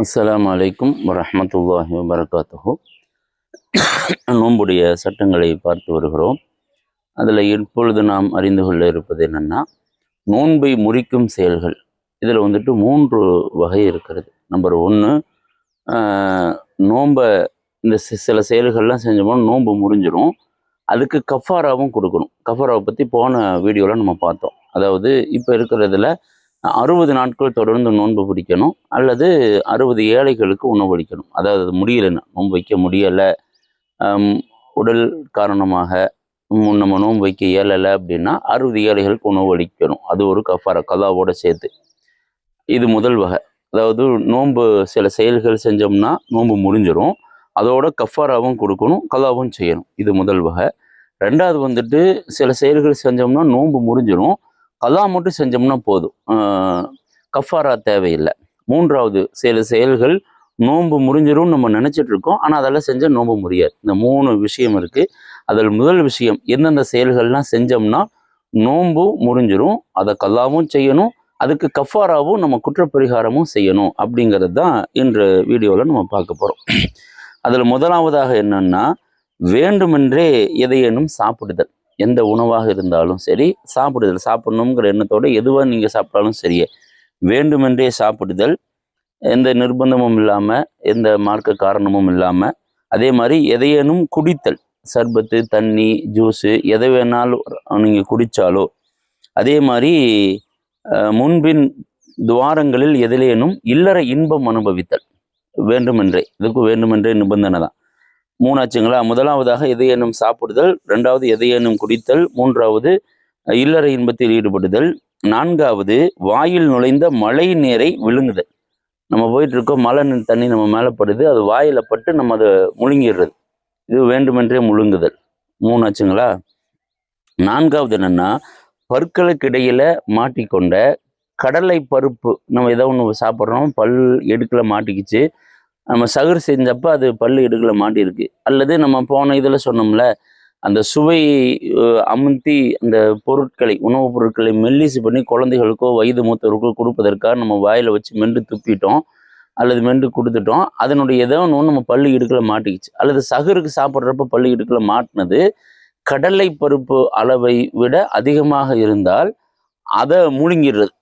அஸ்ஸலாமு அலைக்கும் வரஹ்மத்துல்லாஹி வபரகாத்துஹு. நோன்புடைய சட்டங்களை பார்த்து வருகிறோம். அதில் இப்பொழுது நாம் அறிந்து கொள்ள இருப்பது என்னென்னா, நோன்பை முறிக்கும் செயல்கள். இதில் வந்துட்டு 3 வகை இருக்கிறது. நம்பர் 1, நோன்பை இந்த சில செயல்கள்லாம் செஞ்சோம்னா நோன்பு முறிஞ்சிடும். அதுக்கு கஃபாராவும் கொடுக்கணும். கஃபாராவை பற்றி போன வீடியோவில் நம்ம பார்த்தோம். அதாவது இப்போ இருக்கிறதுல 60 நாட்கள் தொடர்ந்து நோன்பு பிடிக்கணும், அல்லது 60 ஏழைகளுக்கு உணவளிக்கணும். அதாவது அது முடியலைன்னா, நோன்பு வைக்க முடியலை, உடல் காரணமாக நம்ம நோன்பு வைக்க இயலலை அப்படின்னா 60 ஏழைகளுக்கு உணவு அளிக்கணும். அது ஒரு கஃபாரா, கலாவோட சேர்த்து. இது முதல் வகை. அதாவது நோன்பு சில செயல்கள் செஞ்சோம்னா நோன்பு முறிஞ்சிடும், அதோட கஃபாராவும் கொடுக்கணும், கலாவும் செய்யணும். இது முதல் வகை. ரெண்டாவது வந்துட்டு சில செயல்கள் செஞ்சோம்னா நோன்பு முறிஞ்சிடும், கலா மட்டும் செஞ்சோம்னா போதும், கஃபாரா தேவையில்லை. மூன்றாவது, சில செயல்கள் நோன்பு முறிஞ்சிடும் நம்ம நினச்சிட்டு இருக்கோம், ஆனால் அதெல்லாம் செஞ்சால் நோன்பு முறியாது. இந்த 3 விஷயம் இருக்குது. அதில் முதல் விஷயம், எந்தெந்த செயல்கள்லாம் செஞ்சோம்னா நோன்பு முறிஞ்சிடும், அதை கல்லாவும் செய்யணும், அதுக்கு கஃபாராவும் நம்ம குற்றப்பரிகாரமும் செய்யணும் அப்படிங்கிறது தான் இன்று வீடியோவில் நம்ம பார்க்க போகிறோம். அதில் முதலாவதாக என்னன்னா, வேண்டுமென்றே எதையேனும் சாப்பிடுதல். எந்த உணவாக இருந்தாலும் சரி, சாப்பிடணுங்கிற எண்ணத்தோடு எதுவாக நீங்கள் சாப்பிட்டாலும் சரியே, வேண்டுமென்றே சாப்பிடுதல், எந்த நிர்பந்தமும் இல்லாமல், எந்த மார்க்க காரணமும் இல்லாமல். அதே மாதிரி எதையேனும் குடித்தல், சர்பத்து, தண்ணி, ஜூஸு, எதை வேணாலும் நீங்கள் குடித்தாலோ. அதே மாதிரி முன்பின் துவாரங்களில் எதிலேனும் இல்லற இன்பம் அனுபவித்தல் வேண்டுமென்றே. இதுக்கு வேண்டுமென்றே நிபந்தனை தான். 3 ஆச்சுங்களா? முதலாவதாக எதையேனும் சாப்பிடுதல், 2வது எதையேனும் குடித்தல், 3வது இல்லற இன்பத்தில் ஈடுபடுதல், 4வது வாயில் நுழைந்த மழை நீரை விழுங்குதல். நம்ம போயிட்டு இருக்கோம், மழை தண்ணி நம்ம மேலே படுது, அது வாயில் பட்டு நம்ம அதை முழுங்கிடுறது. இது வேண்டுமென்றே முழுங்குதல். 3 ஆச்சுங்களா? 4வது என்னென்னா, பற்களுக்கு இடையில மாட்டிக்கொண்ட கடலை பருப்பு. நம்ம ஏதோ ஒன்று சாப்பிட்றோம், பல் எடுக்கல மாட்டிக்கிச்சு, நம்ம சகுர் செஞ்சப்போ அது பல் எடுக்கல மாட்டியிருக்கு, அல்லது நம்ம போன இதில் சொன்னோம்ல, அந்த சுவை அமுத்தி அந்த பொருட்களை, உணவுப் பொருட்களை மெல்லிசு பண்ணி குழந்தைகளுக்கோ வயது மூத்தவருக்கோ கொடுப்பதற்காக நம்ம வாயில் வச்சு மென்று துப்பிட்டோம், அல்லது மென்று கொடுத்துட்டோம். அதனுடைய ஏதோ ஒன்று நம்ம பல்லு இடுக்கல மாட்டிக்கிச்சு, அல்லது சகுருக்கு சாப்பிட்றப்ப பல்லு இடுக்கல மாட்டினது கடலை பருப்பு அளவை விட அதிகமாக இருந்தால் அதை முழுங்கிடுறது.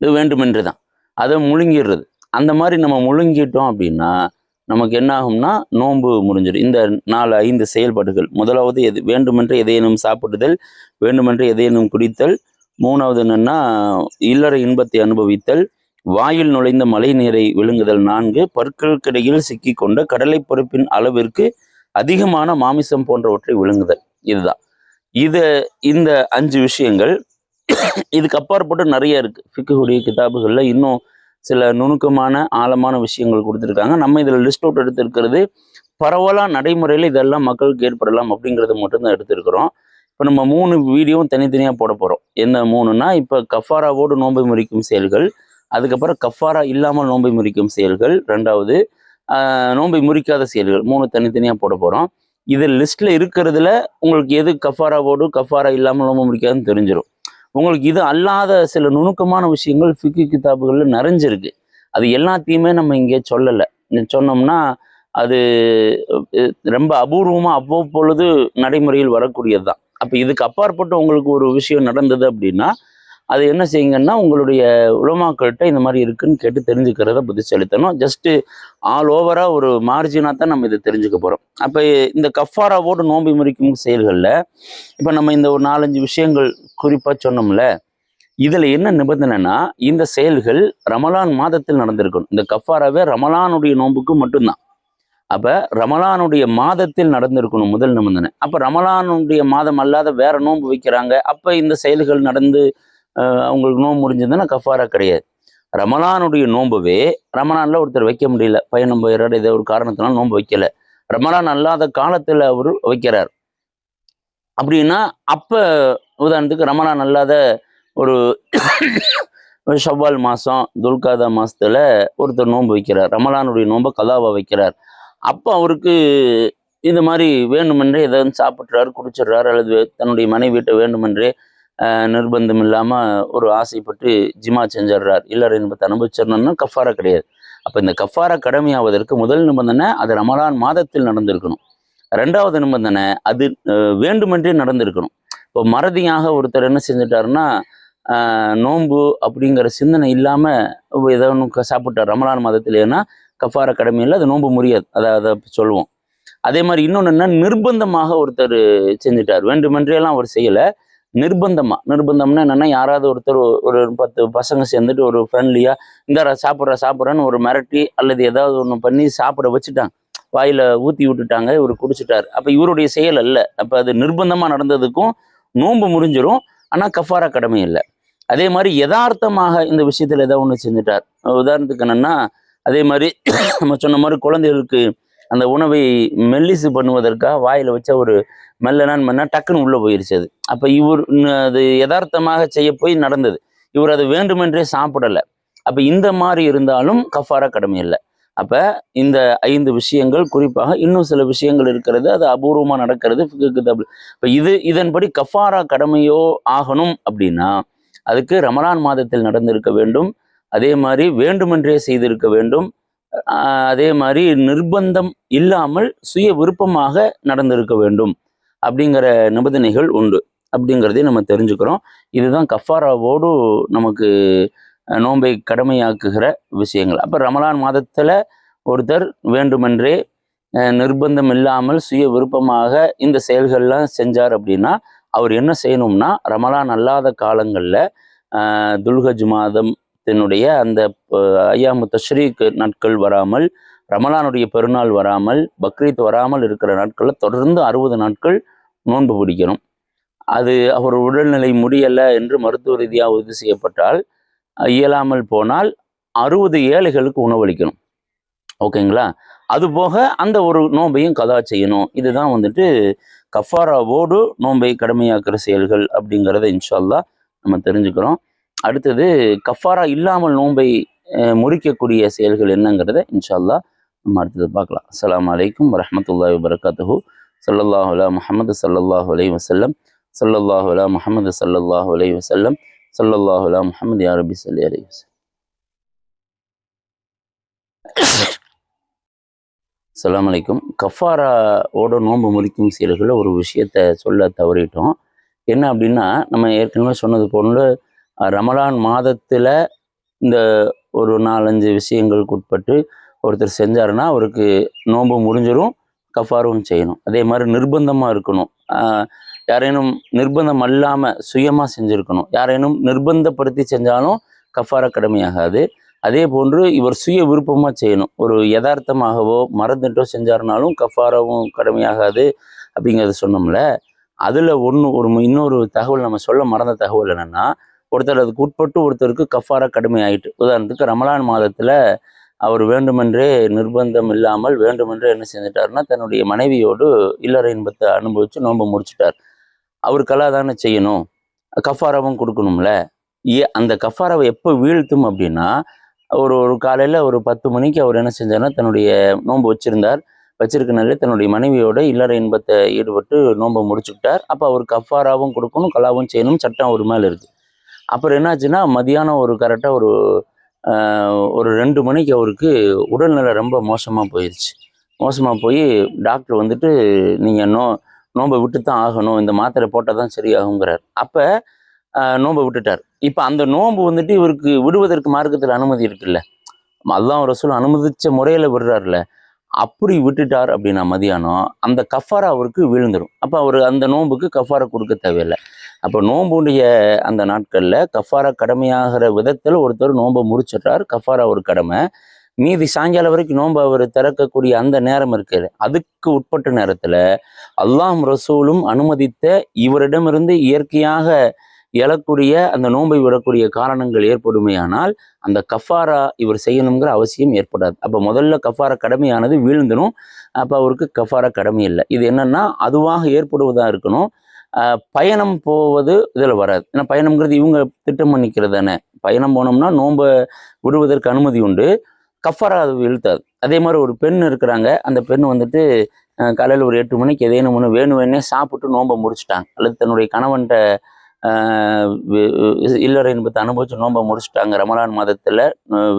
இது வேண்டுமென்று தான், அதை முழுங்கிடுறது. அந்த மாதிரி நம்ம முழுங்கிட்டோம் அப்படின்னா நமக்கு என்ன ஆகும்னா நோன்பு முறிஞ்சிடும். இந்த 4-5 செயல்பாடுகள். முதலாவது வேண்டுமென்று எதையேனும் சாப்பிடுதல், வேண்டுமென்று எதையேனும் குடித்தல், 3வது என்னென்னா இல்லற இன்பத்தை அனுபவித்தல், வாயில் நுழைந்த மழை நீரை விழுங்குதல், 4 பற்களுக்கிடையில் சிக்கி கொண்ட கடலை பருப்பின் அளவிற்கு அதிகமான மாமிசம் போன்றவற்றை விழுங்குதல். இதுதான் இந்த 5 விஷயங்கள். இதுக்கு அப்பாற்பட்டு நிறைய இருக்குது. ஃபிக்ஹுடைய கிதாபுகளில் இன்னும் சில நுணுக்கமான ஆழமான விஷயங்கள் கொடுத்துருக்காங்க. நம்ம இதில் லிஸ்ட் அவுட் எடுத்திருக்கிறது பரவலாக நடைமுறையில் இதெல்லாம் மக்களுக்கு ஏற்படலாம் அப்படிங்கிறத மட்டும்தான் எடுத்திருக்கிறோம். இப்போ நம்ம 3 வீடியோவும் தனித்தனியாக போட போகிறோம். என்ன 3ன்னா, இப்போ கஃபாராவோடு நோன்பை முறிக்கும் செயல்கள், அதுக்கப்புறம் கஃபாரா இல்லாமல் நோன்பை முறிக்கும் செயல்கள், 2வது நோன்பை முறிக்காத செயல்கள், 3 தனித்தனியாக போட போகிறோம். இது லிஸ்ட்டில் இருக்கிறதுல உங்களுக்கு எது கஃபாராவோடு கஃபாரா இல்லாமல் நோன்பு முறிக்காதுன்னு தெரிஞ்சிடும். உங்களுக்கு இது அல்லாத சில நுணுக்கமான விஷயங்கள் ஃபிக்ஹ் கிதாபுகளில் நிறைஞ்சிருக்கு. அது எல்லாத்தையுமே நம்ம இங்கே சொல்லலை. சொன்னோம்னா அது ரொம்ப அபூர்வமாக அவ்வப்பொழுது நடைமுறையில் வரக்கூடியது தான். அப்போ இதுக்கு அப்பாற்பட்டு உங்களுக்கு ஒரு விஷயம் நடந்தது அப்படின்னா அது என்ன செய்யுங்கன்னா, உங்களுடைய உலமாக்கள்கிட்ட இந்த மாதிரி இருக்குன்னு கேட்டு தெரிஞ்சுக்கிறத புத்திசாலித்தனம். ஜஸ்ட்டு ஆல் ஓவராக ஒரு மார்ஜினாக தான் நம்ம இதை தெரிஞ்சுக்க போகிறோம். அப்போ இந்த கஃபாராவோடு நோன்பை முறிக்கும் செயல்களில் இப்போ நம்ம இந்த ஒரு 4-5 விஷயங்கள் குறிப்பாக சொன்னோம்ல, இதில் என்ன நிபந்தனைனா, இந்த செயல்கள் ரமலான் மாதத்தில் நடந்திருக்கணும். இந்த கஃபாராவே ரமலானுடைய நோன்புக்கு மட்டும்தான். அப்போ ரமலானுடைய மாதத்தில் நடந்திருக்கணும் முதல் நிபந்தனை. அப்போ ரமலானுடைய மாதம் அல்லாத வேற நோன்பு வைக்கிறாங்க, அப்போ இந்த செயல்கள் நடந்து அவங்களுக்கு நோன்பு முடிஞ்சதுன்னா கஃபாரா கிடையாது. ரமலானுடைய நோன்புவே ரமலானில் ஒருத்தர் வைக்க முடியல, பயணம் போயிடுறாரு, ஏதோ ஒரு காரணத்தினால நோன்பு வைக்கல, ரமலான் அல்லாத காலத்தில் அவர் வைக்கிறார் அப்படின்னா, அப்போ உதாரணத்துக்கு ரமலான் அல்லாத ஒரு ஷவ்வால் மாதம், துல்காதா மாதத்தில் ஒருத்தர் நோன்பு வைக்கிறார், ரமலானுடைய நோன்பை கலாவா வைக்கிறார். அப்போ அவருக்கு இந்த மாதிரி வேண்டுமென்றே எதாவது சாப்பிட்றாரு, குடிச்சிடுறாரு, அல்லது தன்னுடைய மனைவி வீட்டை வேண்டுமென்றே நிர்பந்தம் இல்லாமல் ஒரு ஆசைப்பட்டு ஜிமா செஞ்சிடுறார், இல்லற இன்பத்தை அனுபவிச்சிடணும்னா கஃபாரா கிடையாது. அப்போ இந்த கஃபாரா கடமையாவதற்கு முதல் நிபந்தனை அது ரமலான் மாதத்தில் நடந்திருக்கணும். ரெண்டாவது நிபந்தனை அது வேண்டுமென்றே நடந்திருக்கணும். இப்போ மறதியாக ஒருத்தர் என்ன செஞ்சுட்டாருன்னா நோன்பு அப்படிங்கிற சிந்தனை இல்லாமல் ஏதோ ஒன்று சாப்பிட்டார் ரமலான் மாதத்தில், ஏன்னா கஃபாரா கடமையில் அது நோன்பு முடியாது, அதை சொல்லுவோம். அதே மாதிரி இன்னொன்று என்ன, நிர்பந்தமாக ஒருத்தர் செஞ்சுட்டார், வேண்டுமென்றேலாம் அவர் செய்யலை, நிர்பந்தம்னா என்னென்னா யாராவது ஒருத்தர் ஒரு 10 பசங்க சேர்ந்துட்டு ஒரு ஃப்ரெண்ட்லியாக இந்த சாப்பிட்றேன்னு ஒரு மிரட்டி அல்லது ஏதாவது ஒன்று பண்ணி சாப்பிட வச்சுட்டாங்க, வாயில் ஊற்றி விட்டுட்டாங்க, இவர் குடிச்சிட்டார். அப்போ இவருடைய செயல் அல்ல, அப்போ அது நிர்பந்தமாக நடந்ததுக்கும் நோன்பு முறிஞ்சிரும், ஆனால் கஃபாரா கடமை இல்லை. அதே மாதிரி யதார்த்தமாக இந்த விஷயத்தில் ஏதாவது ஒன்று செஞ்சுட்டார். உதாரணத்துக்கு என்னென்னா, அதே மாதிரி நம்ம சொன்ன மாதிரி குழந்தைகளுக்கு அந்த உணவை மெல்லிசு பண்ணுவதற்காக வாயில் வச்ச ஒரு மெல்லனான்னு டக்குன்னு உள்ளே போயிருச்சு அது. அப்போ இவர் அது யதார்த்தமாக செய்ய போய் நடந்தது, இவர் அதை வேண்டுமென்றே சாப்பிடலை. அப்போ இந்த மாதிரி இருந்தாலும் கஃபாரா கடமை இல்லை. அப்போ இந்த 5 விஷயங்கள், குறிப்பாக இன்னும் சில விஷயங்கள் இருக்கிறது, அது அபூர்வமாக நடக்கிறது. இப்போ இதன்படி கஃபாரா கடமையோ ஆகணும் அப்படின்னா அதுக்கு ரமலான் மாதத்தில் நடந்திருக்க வேண்டும், அதே மாதிரி வேண்டுமென்றே செய்திருக்க வேண்டும், அதே மாதிரி நிர்பந்தம் இல்லாமல் சுய விருப்பமாக நடந்திருக்க வேண்டும் அப்படிங்கிற நிபந்தனைகள் உண்டு அப்படிங்கிறதையும் நம்ம தெரிஞ்சுக்கிறோம். இதுதான் கஃபாராவோடு நமக்கு நோன்பை கடமையாக்குகிற விஷயங்கள். அப்போ ரமலான் மாதத்தில் ஒருத்தர் வேண்டுமென்றே நிர்பந்தம் இல்லாமல் சுய விருப்பமாக இந்த செயல்கள்லாம் செஞ்சார் அப்படின்னா அவர் என்ன செய்யணும்னா, ரமலான் அல்லாத காலங்களில் துல்ஹஜ் மாதத்தினுடைய அந்த ஐயாமு தஷ்ரீக் நாட்கள் வராமல், ரமலானுடைய பெருநாள் வராமல், பக்ரீத் வராமல் இருக்கிற நாட்களில் தொடர்ந்து 60 நாட்கள் நோன்பு பிடிக்கணும். அது அவர் உடல்நிலை முடியலை என்று மருத்துவ ரீதியாக உறுதி செய்யப்பட்டால், இயலாமல் போனால் 60 ஏழைகளுக்கு உணவளிக்கணும். ஓகேங்களா? அதுபோக அந்த ஒரு நோன்பையும் கதா செய்யணும். இதுதான் வந்துட்டு கஃபாராவோடு நோன்பை கடமையாக்குற செயல்கள் அப்படிங்கிறத இன்ஷா அல்லாஹ் நம்ம தெரிஞ்சுக்கிறோம். அடுத்தது கஃபாரா இல்லாமல் நோன்பை முறிக்கக்கூடிய செயல்கள் என்னங்கிறத இன்ஷா அல்லாஹ் நம்ம அடுத்தது பார்க்கலாம். அஸ்ஸலாமு அலைக்கும் வரஹ்மத்துல்லாஹி வபரகாத்துஹு. ஸல்லல்லாஹு அலா முஹம்மது ஸல்லல்லாஹு அலைஹி வஸல்லம். ஸல்லல்லாஹு அலா முஹம்மது ஸல்லல்லாஹு அலைஹி வஸல்லம். ஸல்லல்லாஹு அலா முஹம்மது யா ரப்பி ஸல்லி அலைஹி வஸல்லம். அஸ்ஸலாமு அலைக்கும். கஃபாராவோட நோன்பு முறிக்கும் செயல்களில் ஒரு விஷயத்தை சொல்ல தவறிட்டோம். என்ன அப்படின்னா, நம்ம ஏற்கனவே சொன்னது போல ரமலான் மாதத்தில் இந்த ஒரு 4-5 விஷயங்களுக்கு உட்பட்டு ஒருத்தர் செஞ்சாருன்னா அவருக்கு நோன்பு முறிஞ்சிரும், கஃபாரும் செய்யணும். அதே மாதிரி நிர்பந்தமாக இருக்கணும், யாரேனும் நிர்பந்தம் அல்லாமல் சுயமாக செஞ்சுருக்கணும். யாரேனும் நிர்பந்தப்படுத்தி செஞ்சாலும் கஃபாரா கடமையாகாது. அதே போன்று இவர் சுய விருப்பமாக செய்யணும், ஒரு யதார்த்தமாகவோ மறந்துட்டோ செஞ்சாருனாலும் கஃபாராவும் கடமையாகாது அப்படிங்கிறத சொன்னோம்ல. அதில் இன்னொரு தகவல் நம்ம சொல்ல மறந்த தகவல் என்னென்னா, ஒருத்தர் அதுக்கு உட்பட்டு ஒருத்தருக்கு கஃபாரா கடமை ஆகிட்டு. உதாரணத்துக்கு ரமலான் மாதத்தில் அவர் வேண்டுமென்றே நிர்பந்தம் இல்லாமல் வேண்டுமென்றே என்ன செஞ்சிட்டாருன்னா, தன்னுடைய மனைவியோடு இல்லற இன்பத்தை அனுபவித்து நோன்பை முடிச்சிட்டார். அவருக்கெல்லாம் தானே செய்யணும், கஃபாராவும் கொடுக்கணும்ல. அந்த கஃபாராவை எப்போ வீழ்த்தும் அப்படின்னா, ஒரு காலையில் ஒரு 10 மணிக்கு அவர் என்ன செஞ்சார்னா, தன்னுடைய நோன்பு வச்சிருக்கனாலே தன்னுடைய மனைவியோட இல்லற இன்பத்தை ஈடுபட்டு நோன்பை முடிச்சுக்கிட்டார். அப்போ அவர் கஃபாராவும் கொடுக்கணும், கலாவும் செய்யணும், சட்டம் ஒரு மேலே இருக்குது. அப்புறம் என்னாச்சுன்னா, மதியானம் கரெக்டாக ஒரு 2 மணிக்கு அவருக்கு உடல்நிலை ரொம்ப மோசமாக போயிடுச்சு. மோசமாக போய் டாக்டர் வந்துட்டு நீங்கள் நோன்பை விட்டு தான் ஆகணும், இந்த மாத்திரை போட்டால் தான் சரியாகுங்கிறார். அப்போ நோன்பை விட்டுட்டார். இப்போ அந்த நோன்பு வந்துட்டு இவருக்கு விடுவதற்கு மார்க்கத்தில் அனுமதி இருக்குல்ல, அல்லாஹ் ரசூல் அனுமதித்த முறையில் விடுறாருல, அப்படி விட்டுட்டார் அப்படின்னா மதியானம் அந்த கஃபாரா அவருக்கு விழுந்துடும். அப்போ அவர் அந்த நோன்புக்கு கஃபாரா கொடுக்க தேவையில்லை. அப்போ நோன்புடைய அந்த நாட்களில் கஃபாரா கடமையாகிற விதத்தில் ஒருத்தர் நோன்பை முறிச்சிட்டார், கஃபாரா ஒரு கடமை. மீதி சாயங்காலம் வரைக்கும் நோன்பு அவர் திறக்கக்கூடிய அந்த நேரம் இருக்குது, அதுக்கு உட்பட்ட நேரத்தில் அல்லாஹ் ரசூலும் அனுமதித்த இவரிடமிருந்து இயற்கையாக எழக்கூடிய அந்த நோன்பை விடக்கூடிய காரணங்கள் ஏற்படுமையானால் அந்த கஃபாரா இவர் செய்யணுங்கிற அவசியம் ஏற்படாது. அப்போ முதல்ல கஃபாரா கடமையானது வீழ்ந்துடும். அப்போ அவருக்கு கஃபாரா கடமை இல்லை. இது என்னென்னா அதுவாக ஏற்படுவதாக இருக்கணும். பயணம் போவது இதில் வராது. ஏன்னா பயணம்ங்கிறது இவங்க திட்டம் பண்ணிக்கிறது தானே. பயணம் போனோம்னா நோன்பை விடுவதற்கு அனுமதி உண்டு, கஃபாரா அது இழுத்தாது. அதே மாதிரி ஒரு பெண் இருக்கிறாங்க, அந்த பெண் வந்துட்டு காலையில் ஒரு 8 மணிக்கு ஏதேனும் ஒன்று வேணும்னே சாப்பிட்டு நோன்பை முடிச்சுட்டாங்க, அல்லது தன்னுடைய கணவன்கிட்ட இல்லற இன்பத்தை அனுபவிச்சு நோன்பை முடிச்சுட்டாங்க ரமலான் மாதத்தில்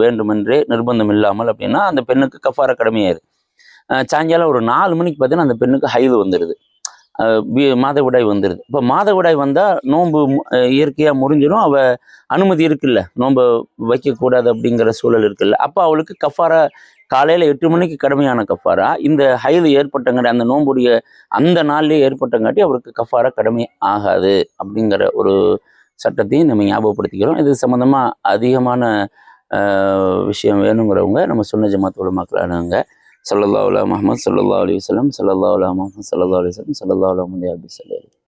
வேண்டுமென்றே நிர்பந்தம் இல்லாமல் அப்படின்னா அந்த பெண்ணுக்கு கஃபாரா கடமையாயிருது. சாயங்காலம் ஒரு 4 மணிக்கு பார்த்தீங்கன்னா அந்த பெண்ணுக்கு ஹைது வந்துடுது, மாதவிடாய் வந்துடுது. இப்போ மாதவிடாய் வந்தால் நோன்பு இயற்கையாக முறிஞ்சிடும். அவள் அனுமதி இருக்குல்ல, நோன்பை வைக்கக்கூடாது அப்படிங்கிற சூழல் இருக்குல்ல. அப்போ அவளுக்கு கஃபாரா காலையில் 8 மணிக்கு கடமையான கஃபாரா இந்த ஹைது ஏற்பட்டங்காட்டி, அந்த நோன்புடைய அந்த நாள்லேயே ஏற்பட்டங்காட்டி அவருக்கு கஃபாரா கடமை ஆகாது அப்படிங்கிற ஒரு சட்டத்தையும் நம்ம ஞாபகப்படுத்திக்கிறோம். இது சம்மந்தமாக அதிகமான விஷயம் வேணுங்கிறவங்க நம்ம சுன்ன ஜமாத் உலமாக்களானவங்க ஸல்லல்லாஹு அலா முஹம்மது ஸல்லல்லாஹு அலைஹி வஸல்லம் ஸல்லல்லாஹு அலா முஹம்மது ஸல்லல்லாஹு அலைஹி வஸல்லம் ஸல்லல்லாஹு அலா முஹம்மது.